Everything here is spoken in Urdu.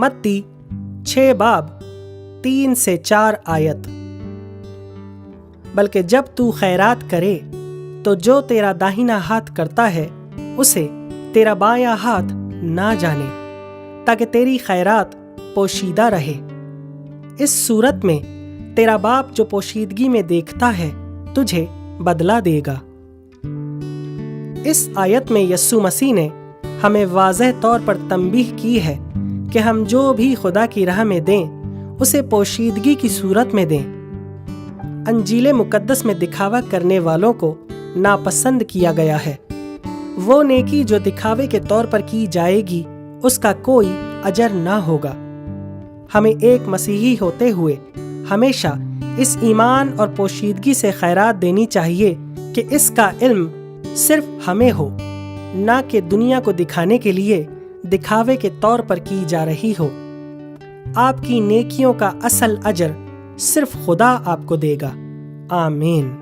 متی 6 باب 3 سے 4 آیت۔ بلکہ جب تو خیرات کرے تو جو تیرا داہنا ہاتھ کرتا ہے اسے تیرا بایاں ہاتھ نہ جانے، تاکہ تیری خیرات پوشیدہ رہے۔ اس صورت میں تیرا باپ جو پوشیدگی میں دیکھتا ہے تجھے بدلہ دے گا۔ اس آیت میں یسوع مسیح نے ہمیں واضح طور پر تنبیہ کی ہے کہ ہم جو بھی خدا کی راہ میں دیں اسے پوشیدگی کی صورت میں دیں۔ انجیل مقدس میں دکھاوا کرنے والوں کو ناپسند کیا گیا ہے۔ وہ نیکی جو دکھاوے کے طور پر کی جائے گی اس کا کوئی اجر نہ ہوگا۔ ہمیں ایک مسیحی ہوتے ہوئے ہمیشہ اس ایمان اور پوشیدگی سے خیرات دینی چاہیے کہ اس کا علم صرف ہمیں ہو، نہ کہ دنیا کو دکھانے کے لیے دکھاوے کے طور پر کی جا رہی ہو۔ آپ کی نیکیوں کا اصل اجر صرف خدا آپ کو دے گا۔ آمین۔